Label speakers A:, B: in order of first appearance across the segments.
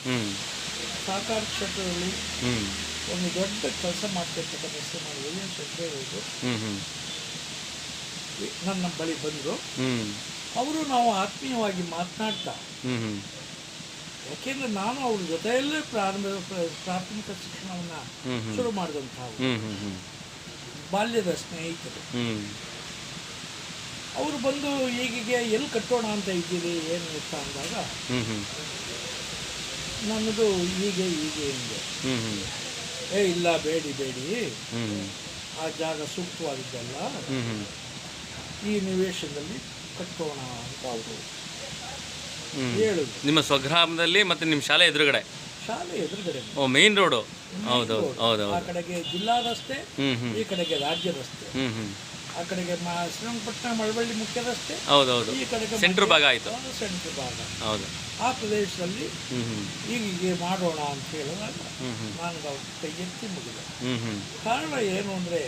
A: ಹ್ಮ್
B: ಸಹಕಾರ ಕ್ಷೇತ್ರದಲ್ಲಿ
A: ಹ್ಮ್
B: ಒಂದು ದೊಡ್ಡ ಕೆಲಸ ಮಾಡ್ತಿರ್ತಕ್ಕಂಥ ಶ್ರೀಮಾನ್ ವೈ ಎನ್ ಶಂಕರೇಗೌಡರು
A: ಹ್ಮ್ ಹ್ಮ್
B: ನನ್ನ ಬಳಿ ಬಂದರು.
A: ಹ್ಮ್
B: ಅವರು ನಾವು ಆತ್ಮೀಯವಾಗಿ ಮಾತನಾಡ್ತಾ,
A: ಹ್ಮ್ ಹ್ಮ್
B: ಯಾಕೆಂದರೆ ನಾನು ಅವ್ರ ಜೊತೆಯಲ್ಲೇ ಪ್ರಾಥಮಿಕ ಶಿಕ್ಷಣವನ್ನು
A: ಹ್ಮ್
B: ಶುರು ಮಾಡಿದಂಥವು,
A: ಹ್ಮ್ ಹ್ಮ್ ಹ್ಮ್
B: ಬಾಲ್ಯದ ಸ್ನೇಹಿತರು.
A: ಹ್ಮ್
B: ಅವರು ಬಂದು ಈಗೀಗೆ ಎಲ್ಲಿ ಕಟ್ಟೋಣ ಅಂತ ಇದ್ದೀರಿ ಏನು ಅಂತ ಅಂದಾಗ
A: ಹ್ಮ್ ಹ್ಮ್
B: ನನ್ನದು ಹೀಗೆ ಹಿಂಗೆ
A: ಹ್ಮ್ ಹ್ಮ್
B: ಇಲ್ಲ ಬೇಡಿ
A: ಹ್ಮ್
B: ಆ ಜಾಗ ಸೂಕ್ತವಾಗಿದ್ದಲ್ಲ,
A: ಹ್ಮ್ ಹ್ಮ್
B: ಈ ನಿವೇಶನದಲ್ಲಿ ಕಟ್ಟೋಣ ಅಂತ ಅವರು
A: ಹ್ಮ್
B: ಹೇಳಿದ್ರು.
A: ನಿಮ್ಮ ಸ್ವಗ್ರಾಮದಲ್ಲಿ ಮತ್ತೆ ನಿಮ್ಮ ಶಾಲೆ ಎದುರುಗಡೆ?
B: ಶಾಲೆ ಎದುರುಗಡೆ.
A: ಓ, ಮೇನ್ ರೋಡು. ಹೌದೌದು
B: ಆ
A: ಹೌದೌದು.
B: ಕಡೆಗೆ ಜಿಲ್ಲಾ ರಸ್ತೆ,
A: ಹ್ಮ್ ಹ್ಮ್
B: ಈ ಕಡೆಗೆ ರಾಜ್ಯ ರಸ್ತೆ.
A: ಹ್ಮ್ ಹ್ಮ್
B: ಆ ಕಡೆಗೆ ಶ್ರೀರಂಗಪಟ್ಟಣ ಮಳವಳ್ಳಿ ಮುಖ್ಯ ರಸ್ತೆ,
A: ಹೌದೌದು.
B: ಈ ಕಡೆಗೆ
A: ಸೆಂಟ್ರ್ ಭಾಗ ಆಯಿತು.
B: ಸೆಂಟ್ರ್ ಭಾಗ.
A: ಹೌದು.
B: ಆ ಪ್ರದೇಶದಲ್ಲಿ
A: ಹ್ಮ್ ಹ್ಮ್
B: ಹೀಗೆ ಮಾಡೋಣ ಅಂತ ಹೇಳಿದಾಗ
A: ಹ್ಮ್ ಹ್ಮ್
B: ನಾನು ಅವ್ರ ಕೈ ಎತ್ತಿ ಮುಗಿದೆ.
A: ಹ್ಮ್ ಹ್ಮ್
B: ಕಾರಣ ಏನು ಅಂದರೆ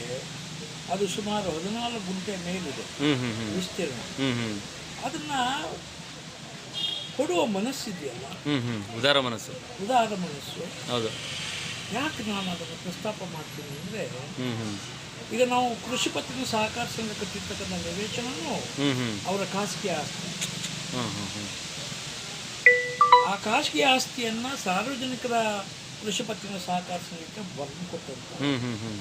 B: ಅದು ಸುಮಾರು 14 ಗುಂಟೆ ಮೇಲಿದೆ
A: ಹ್ಮ್ ಹ್ಮ್ ಹ್ಮ್
B: ವಿಸ್ತೀರ್ಣ.
A: ಹ್ಮ್ ಹ್ಮ್
B: ಅದನ್ನು ಕೊಡುವ ಮನಸ್ಸಿದೆಯಲ್ಲ,
A: ಹ್ಮ್ ಹ್ಮ್ ಉದಾರ ಮನಸ್ಸು.
B: ಉದಾರ ಮನಸ್ಸು.
A: ಹೌದು.
B: ಯಾಕೆ ನಾನು ಅದನ್ನು ಪ್ರಸ್ತಾಪ ಮಾಡ್ತೀನಿ ಅಂದರೆ,
A: ಹ್ಮ್ ಹ್ಮ್
B: ಈಗ ನಾವು ಕೃಷಿ ಪತ್ತಿನ ಸಹಕಾರ ಸಂಘ ಕಟ್ಟಿರ್ತಕ್ಕಂಥ ನಿವೇಶನೂ
A: ಹ್ಮ್ ಹ್ಮ್
B: ಅವರ ಖಾಸಗಿ ಆಸ್ತಿ.
A: ಹ್ಮ್ ಹ್ಮ್ ಹ್ಮ್
B: ಆ ಖಾಸಗಿ ಆಸ್ತಿಯನ್ನು ಸಾರ್ವಜನಿಕರ ಕೃಷಿ ಪತ್ತಿನ ಸಹಕಾರ ಸಂಘಕ್ಕೆ ಬರ್ದು ಕೊಟ್ಟಂತ.
A: ಹ್ಮ್ ಹ್ಮ್ ಹ್ಮ್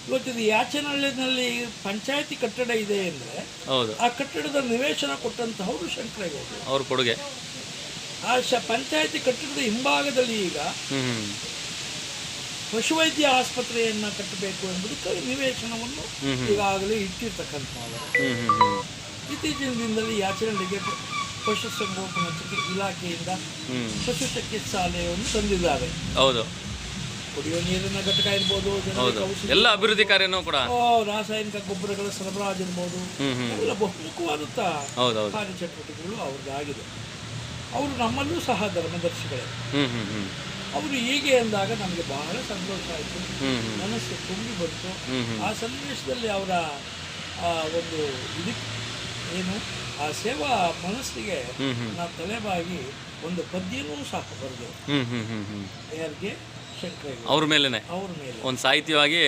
B: ಇವತ್ತಿದು ಯಾಚನಹಳ್ಳಿನಲ್ಲಿ ಪಂಚಾಯತಿ ಕಟ್ಟಡ ಇದೆ ಅಂದರೆ
A: ಹೌದು.
B: ಆ ಕಟ್ಟಡದ ನಿವೇಶನ ಕೊಟ್ಟಂತಹವರು ಶಂಕರೇಗೌಡರು.
A: ಅವ್ರ ಕೊಡುಗೆ.
B: ಆ ಪಂಚಾಯತಿ ಕಟ್ಟಡದ ಹಿಂಭಾಗದಲ್ಲಿ ಈಗ
A: ಹ್ಮ್ ಹ್ಮ್
B: ಪಶುವೈದ್ಯ ಆಸ್ಪತ್ರೆಯನ್ನು ಕಟ್ಟಬೇಕು ಎಂಬುದಕ್ಕೆ ನಿವೇಶನವನ್ನು ಈಗಾಗಲೇ ಇಟ್ಟಿರ್ತಕ್ಕಂಥವರು.
A: ಹ್ಮ್ ಹ್ಮ್ ಹ್ಮ್
B: ಇತ್ತೀಚಿನ ದಿನದಲ್ಲಿ ಯಾಚನಹಳ್ಳಿಗೆ ಪಶುಸಂಗೋಪನಾ ಇಲಾಖೆಯಿಂದ ಪಶು ಚಿಕಿತ್ಸಾಲಯವನ್ನು ತಂದಿದ್ದಾರೆ.
A: ಹೌದು.
B: ಕುಡಿಯುವ ನೀರಿನ ಘಟಕ ಇರ್ಬೋದು,
A: ಎಲ್ಲ ಅಭಿವೃದ್ಧಿ ಕಾರ್ಯನೂ ಕೂಡ,
B: ರಾಸಾಯನಿಕ ಗೊಬ್ಬರಗಳ ಸರಬರಾಜು ಇರ್ಬೋದು, ಎಲ್ಲ ಬಹುಮುಖವಾದಂಥ ಕಾರ್ಯಚಟುವಟಿಕೆಗಳು ಅವ್ರದ್ದಾಗಿದೆ. ಅವರು ನಮ್ಮಲ್ಲೂ ಸಹ ಧರ್ಮದರ್ಶಿಗಳೇ. ಅವರು ಹೀಗೆ ಅಂದಾಗ ನಮಗೆ ಬಹಳ ಸಂತೋಷ ಆಯಿತು, ಮನಸ್ಸು ತುಂಬಿ ಬಂತು. ಆ ಸನ್ನಿವೇಶದಲ್ಲಿ ಅವರ ಒಂದು ಇದಕ್ಕೆ ಏನು ಆ ಸೇವಾ ಮನಸ್ಸಿಗೆ ನಾವು ತಲೆಬಾಗಿ ಒಂದು ಪದ್ಯನೂ ಸಹ ಬರೆದು ಯಾರಿಗೆ ಶಂಕರೇಗೌಡ
A: ಅವ್ರ ಮೇಲೆ ಒಂದು ಸಾಹಿತ್ಯವಾಗಿ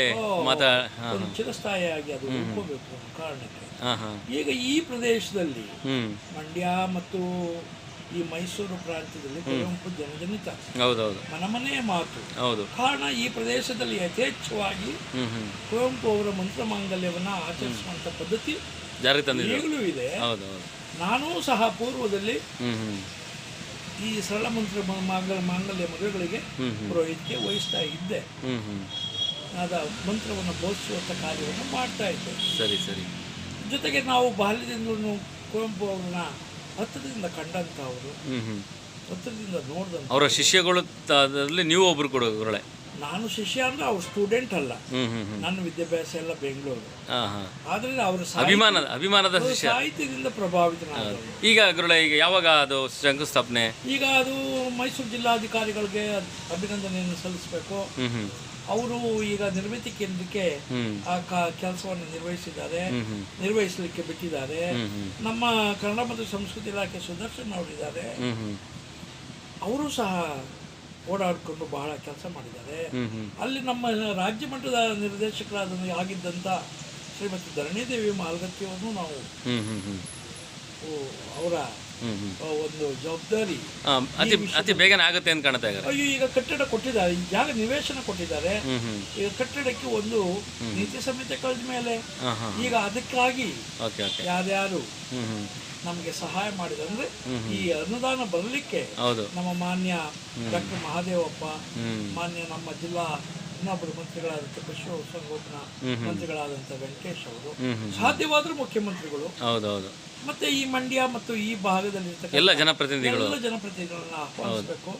B: ಒಂದು ಚಿರಸ್ಥಾಯಿಯಾಗಿ ಅದು ಉಳ್ಕೋಬೇಕು ಅನ್ನೋ ಕಾರಣಕ್ಕೆ ಈಗ ಈ ಪ್ರದೇಶದಲ್ಲಿ ಮಂಡ್ಯ ಮತ್ತು ಈ ಮೈಸೂರು ಪ್ರಾಂತ್ಯದಲ್ಲಿ ಕುವೆಂಪು ಜನಜನಿತ ಮನಮನೆಯ ಮಾತು. ಕಾರಣ ಈ ಪ್ರದೇಶದಲ್ಲಿ ಯಥೇಚ್ಛವಾಗಿ ಕುವೆಂಪು ಅವರ ಮಂತ್ರಮಾಂಗಲ್ಯವನ್ನು ಆಚರಿಸುವಂಥ ಪದ್ಧತಿ ಈಗಲೂ ಇದೆ. ನಾನೂ ಸಹ ಪೂರ್ವದಲ್ಲಿ ಈ ಸರಳ ಮಾಂಗಲ್ಯ ಮದುವೆಗಳಿಗೆ ಪುರೋಹಿತಿಗೆ ವಹಿಸ್ತಾ ಇದ್ದೆ. ಅದ ಮಂತ್ರವನ್ನು ಬೋಧಿಸುವಂಥ ಕಾರ್ಯವನ್ನು ಮಾಡ್ತಾ ಇದ್ದೆ.
A: ಸರಿ.
B: ಜೊತೆಗೆ ನಾವು ಬಾಲ್ಯದಿಂದಲೂ ಕುವೆಂಪು ಅವ್ರನ್ನ ಹತ್ತಿರದಿಂದ ಕಂಡಂಥವರು, ಹತ್ತಿರದಿಂದ ನೋಡಿದಂಥ
A: ಅವರ ಶಿಷ್ಯಗಳು. ನೀವು ಒಬ್ರು ಕೂಡ ಗುರುಗಳೇ?
B: ನಾನು ಶಿಷ್ಯ ಅಂದ್ರೆ ಅವ್ರ ಸ್ಟೂಡೆಂಟ್ ಅಲ್ಲ, ನನ್ನ ವಿದ್ಯಾಭ್ಯಾಸ ಎಲ್ಲ ಬೆಂಗಳೂರು. ಆದ್ರೆ ಅವರ
A: ಅಭಿಮಾನದ
B: ಸಾಹಿತ್ಯದಿಂದ ಪ್ರಭಾವಿತನಾದ.
A: ಈಗ ಗುರುಗಳೇ, ಈಗ ಯಾವಾಗ ಅದು ಶಂಕುಸ್ಥಾಪನೆ?
B: ಈಗ ಅದು ಮೈಸೂರು ಜಿಲ್ಲಾಧಿಕಾರಿಗಳಿಗೆ ಅಭಿನಂದನೆಯನ್ನು ಸಲ್ಲಿಸಬೇಕು. ಅವರು ಈಗ ನಿರ್ಮಿತಿ ಕೇಂದ್ರಕ್ಕೆ ಆ ಕೆಲಸವನ್ನು ನಿರ್ವಹಿಸಲಿಕ್ಕೆ ಬಿಟ್ಟಿದ್ದಾರೆ. ನಮ್ಮ ಕನ್ನಡ ಮತ್ತು ಸಂಸ್ಕೃತಿ ಇಲಾಖೆ ಸುದರ್ಶನ್ ಅವರಿದ್ದಾರೆ, ಅವರು ಸಹ ಓಡಾಡಿಕೊಂಡು ಬಹಳ ಕೆಲಸ ಮಾಡಿದ್ದಾರೆ. ಅಲ್ಲಿ ನಮ್ಮ ರಾಜ್ಯ ಮಟ್ಟದ ನಿರ್ದೇಶಕರಾದ ಆಗಿದ್ದಂಥ ಶ್ರೀಮತಿ ಧರಣಿದೇವಿ ಮಾಲ್ಗತ್ತಿಯವರು ನಾವು ಅವರ ಒಂದು ಜವಾಬ್ದಾರಿ
A: ಅತಿ ಬೇಗನೆ ಆಗುತ್ತೆ ಅಂತ ಕಾಣುತ್ತೆ.
B: ಈಗ ಕಟ್ಟಡ ಕೊಟ್ಟಿದ್ದಾರೆ, ಈ ಜಾಗ ನಿವೇಶನ ಕೊಟ್ಟಿದ್ದಾರೆ. ಈಗ ಕಟ್ಟಡಕ್ಕೆ ಒಂದು ನೀತಿ ಸಂಹಿತೆ ಕಳೆದ ಮೇಲೆ ಈಗ ಅದಕ್ಕಾಗಿ ಯಾರ್ಯಾರು ನಮಗೆ ಸಹಾಯ ಮಾಡಿದಂದ್ರೆ ಈ ಅನುದಾನ ಬರಲಿಕ್ಕೆ ನಮ್ಮ ಮಾನ್ಯ ಡಾಕ್ಟರ್ ಮಹಾದೇವಪ್ಪ, ಮಾನ್ಯ ನಮ್ಮ ಜಿಲ್ಲಾ ಇನ್ನೊಬ್ಬರು ಮಂತ್ರಿಗಳಾದಂಥ ಪಶು ಸಂಗೋಪನಾ ಮಂತ್ರಿಗಳಾದಂಥ ವೆಂಕಟೇಶ್ ಅವರು, ಸಾಧ್ಯವಾದರೂ ಮುಖ್ಯಮಂತ್ರಿಗಳು, ಮತ್ತೆ ಈ ಮಂಡ್ಯ ಮತ್ತು ಈ ಭಾಗದಲ್ಲಿ
A: ಎಲ್ಲ ಜನಪ್ರತಿನಿಧಿಗಳನ್ನ
B: ಆಹ್ವಾನಿಸಬೇಕು.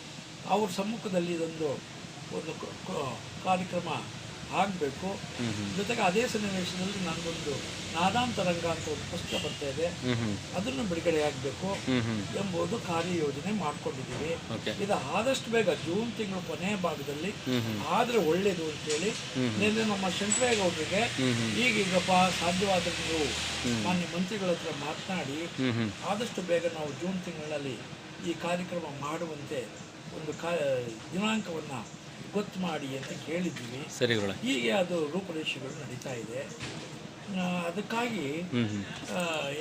B: ಅವ್ರ ಸಮ್ಮುಖದಲ್ಲಿ ಇದೊಂದು ಕಾರ್ಯಕ್ರಮ ಆಗಬೇಕು. ಜೊತೆಗೆ ಅದೇ ಸನ್ನಿವೇಶದಲ್ಲಿ ನನ್ನೊಂದು ನಾದಾಂತರಂಗ ಅಂತ ಒಂದು ಪುಸ್ತಕ ಬರ್ತಾ ಇದೆ, ಅದನ್ನು ಬಿಡುಗಡೆ ಆಗಬೇಕು ಎಂಬುದು ಕಾರ್ಯಯೋಜನೆ ಮಾಡ್ಕೊಂಡಿದ್ದೀವಿ. ಇದು ಆದಷ್ಟು ಬೇಗ ಜೂನ್ ತಿಂಗಳು ಕೊನೆಯ ಭಾಗದಲ್ಲಿ ಆದ್ರೆ ಒಳ್ಳೇದು ಅಂತೇಳಿ ನಿನ್ನೆ ನಮ್ಮ ಶಂಕರೇಗೌಡರಿಗೆ ಈಗೀಗಪ್ಪ ಸಾಧ್ಯವಾದ್ರೆ ನೀವು ಮಾನ್ಯ ಮಂತ್ರಿಗಳ ಹತ್ರ ಮಾತನಾಡಿ ಆದಷ್ಟು ಬೇಗ ನಾವು ಜೂನ್ ತಿಂಗಳಲ್ಲಿ ಈ ಕಾರ್ಯಕ್ರಮ ಮಾಡುವಂತೆ ಒಂದು ದಿನಾಂಕವನ್ನು ಗೊತ್ತು ಮಾಡಿ ಅಂತ ಕೇಳಿದ್ದೀವಿ.
A: ಸರಿ ಗುರುಗಳೇ.
B: ಹೀಗೆ ಅದು ರೂಪುರೇಷೆಗಳು ನಡೀತಾ ಇದೆ. ಅದಕ್ಕಾಗಿ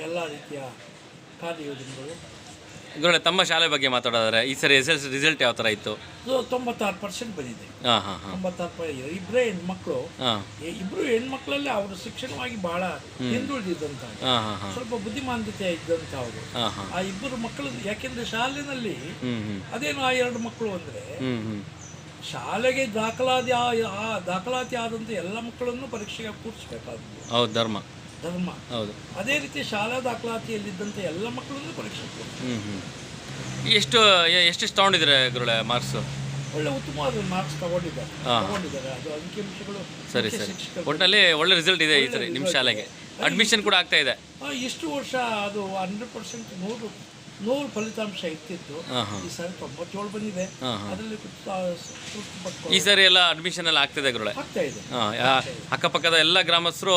B: ಎಲ್ಲ ರೀತಿಯ ಕಾರ್ಯಯೋಜನೆಗಳು.
A: ಗುರುಗಳೇ, ತಮ್ಮ ಶಾಲೆ ಬಗ್ಗೆ ಮಾತಾಡೋದಾದ್ರೆ ಈ ಸರಿ SSLC ರಿಸಲ್ಟ್ ಯಾವ ಥರ ಇತ್ತು?
B: 96% ಬಂದಿದೆ. 96%. ಇಬ್ಬರೇ ಹೆಣ್ಮಕ್ಳು. ಇಬ್ಬರು ಹೆಣ್ಮಕ್ಳಲ್ಲಿ ಅವರು ಶಿಕ್ಷಣವಾಗಿ ಬಹಳ ಹಿಂದುಳಿದಿದ್ದಂತ, ಸ್ವಲ್ಪ ಬುದ್ಧಿಮಾಂದ್ಯತೆ ಇದ್ದಂತ ಅವರು. ಆ ಇಬ್ಬರು ಮಕ್ಕಳು, ಯಾಕೆಂದ್ರೆ ಶಾಲೆನಲ್ಲಿ ಅದೇನು ಆ 2 ಮಕ್ಕಳು ಅಂದ್ರೆ ಶಾಲೆಗೆ ದಾಖಲಾತಿ ಆದಂತ ಎಲ್ಲ ಮಕ್ಕಳನ್ನು ಪರೀಕ್ಷೆಗೆ ಕೂರಿಸಬೇಕಾದ್ದು.
A: ಹೌದು, ಧರ್ಮ. ಹೌದು.
B: ಅದೇ ರೀತಿ ಶಾಲಾ ದಾಖಲಾತಿಯಲ್ಲಿದ್ದಂಥ ಎಲ್ಲ ಮಕ್ಕಳನ್ನು ಪರೀಕ್ಷೆ
A: ಎಷ್ಟು ತಗೊಂಡಿದ್ರೆ ಗುರುಗಳೇ ಮಾರ್ಕ್ಸ್?
B: ಒಳ್ಳೆ ಉತ್ತಮವಾದ ಮಾರ್ಕ್ಸ್ ತಗೊಂಡಿದ್ದಾರೆ. ಅದು ಅಂಕಿಅಂಶಗಳು.
A: ಸರಿ. ಒಟ್ಟಿನಲ್ಲಿ ಒಳ್ಳೆ ರಿಸಲ್ಟ್ ಇದೆ ಈ ಸರಿ ನಿಮ್ಮ ಶಾಲೆಗೆ. ಅಡ್ಮಿಷನ್ ಕೂಡ ಆಗ್ತಾ ಇದೆ.
B: ಇಷ್ಟು ವರ್ಷ ಅದು 100% 100 ಫಲಿತಾಂಶ ಇರ್ತಿತ್ತು. ಈ ಸಾರಿ 97 ಬಂದಿದೆ. ಅದರಲ್ಲಿ
A: ಈ ಸಾರಿ ಎಲ್ಲ ಅಡ್ಮಿಷನ್ ಎಲ್ಲ ಆಗ್ತಿದೆ ಗುರುಗಳೇ?
B: ಆಗ್ತಾ ಇದೆ.
A: ಅಕ್ಕಪಕ್ಕದ ಎಲ್ಲ ಗ್ರಾಮಸ್ಥರು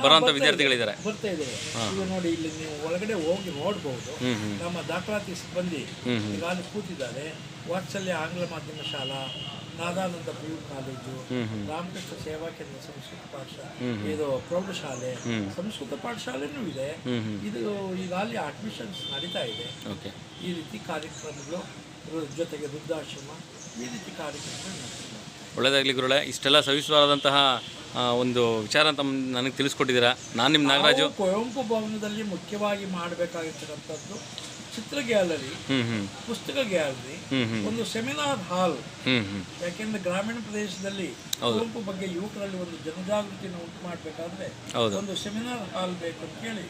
A: ಬರುವಂತ ವಿದ್ಯಾರ್ಥಿಗಳಿದ್ದಾರೆ.
B: ಬರ್ತಾ ಇದ್ದಾರೆ. ಈಗ ನೋಡಿ, ಇಲ್ಲಿ ನೀವು ಒಳಗಡೆ ಹೋಗಿ ನೋಡಬಹುದು. ನಮ್ಮ ದಾಖಲಾತಿ ಸಿಬ್ಬಂದಿ ಈಗಾಗಲೇ ಕೂತಿದ್ದಾರೆ. ವಾತ್ಸಲ್ಯ ಆಂಗ್ಲ ಮಾಧ್ಯಮ ಶಾಲಾ, ನಾದಾನಂದ PU ಕಾಲೇಜು, ರಾಮಕೃಷ್ಣ ಸೇವಾ ಕೇಂದ್ರ ಸಂಸ್ಕೃತ ಪಾಠಶಾಲೆ, ಇದು ಪ್ರೌಢಶಾಲೆ, ಸಂಸ್ಕೃತ ಪಾಠಶಾಲೆನೂ ಇದೆ. ಇದು ಈಗಾಗಲೇ ಅಡ್ಮಿಷನ್ಸ್ ನಡೀತಾ ಇದೆ. ಈ ರೀತಿ ಕಾರ್ಯಕ್ರಮಗಳು, ಜೊತೆಗೆ ವೃದ್ಧಾಶ್ರಮ, ಈ ರೀತಿ ಕಾರ್ಯಕ್ರಮಗಳು ನಡೆಸ್ತಾರೆ.
A: ಒಳ್ಳೆಯದಾಗಲಿ ಗುರುಗಳೇ. ಇಷ್ಟೆಲ್ಲ ಸವಿಸ್ವಾದಂತಹ ಒಂದು ವಿಚಾರ ಅಂತ ನನಗೆ ತಿಳಿಸ್ಕೊಟ್ಟಿದ್ದೀರಾ. ನಾನು ನಿಮ್ಮ ನಾಗರಾಜು.
B: ಕುವೆಂಪು ಭವನದಲ್ಲಿ ಮುಖ್ಯವಾಗಿ ಮಾಡಬೇಕಾಗಿರ್ತಕ್ಕಂಥದ್ದು ಚಿತ್ರ ಗ್ಯಾಲರಿ, ಪುಸ್ತಕ ಗ್ಯಾಲರಿ, ಒಂದು ಸೆಮಿನಾರ್ ಹಾಲ್. ಯಾಕೆಂದ್ರೆ ಗ್ರಾಮೀಣ ಪ್ರದೇಶದಲ್ಲಿ ಕುವೆಂಪು ಬಗ್ಗೆ ಯುವಕರಲ್ಲಿ ಒಂದು ಜನಜಾಗೃತಿಯನ್ನು ಉಂಟು ಮಾಡಬೇಕಾದ್ರೆ ಒಂದು ಸೆಮಿನಾರ್ ಹಾಲ್ ಬೇಕಂತ ಹೇಳಿ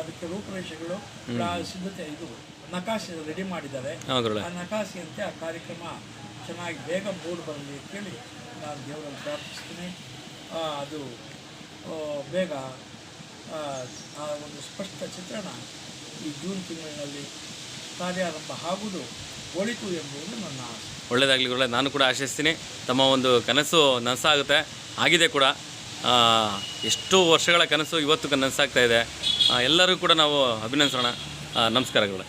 B: ಅದಕ್ಕೆ ರೂಪುರೇಷೆಗಳು, ಸಿದ್ಧತೆ, ಇದು ನಕಾಶೆ ರೆಡಿ ಮಾಡಿದ್ದಾರೆ. ಆ ನಕಾಶೆಯಂತೆ ಆ ಕಾರ್ಯಕ್ರಮ ಚೆನ್ನಾಗಿ ಬೇಗ ಮೂಡ್ ಬರಲಿ ಅಂತೇಳಿ ನಾನು ದೇವರಲ್ಲಿ ಪ್ರಾರ್ಥಿಸ್ತೀನಿ. ಅದು ಬೇಗ ಆ ಒಂದು ಸ್ಪಷ್ಟ ಚಿತ್ರಣ ಈ ಜೂನ್ ತಿಂಗಳಿನಲ್ಲಿ ಕಾರ್ಯಾರಂಭ ಆಗುವುದು ಒಳಿತು ಎಂಬುದು ನನ್ನ ಆಸೆ.
A: ಒಳ್ಳೆಯದಾಗಲಿ ಗುರುಗಳೇ. ನಾನು ಕೂಡ ಆಶಿಸ್ತೀನಿ ತಮ್ಮ ಒಂದು ಕನಸು ನನಸಾಗುತ್ತೆ, ಆಗಿದೆ ಕೂಡ. ಎಷ್ಟೋ ವರ್ಷಗಳ ಕನಸು ಇವತ್ತು ನನಸಾಗ್ತಾ ಇದೆ. ಎಲ್ಲರೂ ಕೂಡ ನಾವು ಅಭಿನಂದಿಸೋಣ. ನಮಸ್ಕಾರ ಗುರುಗಳೇ.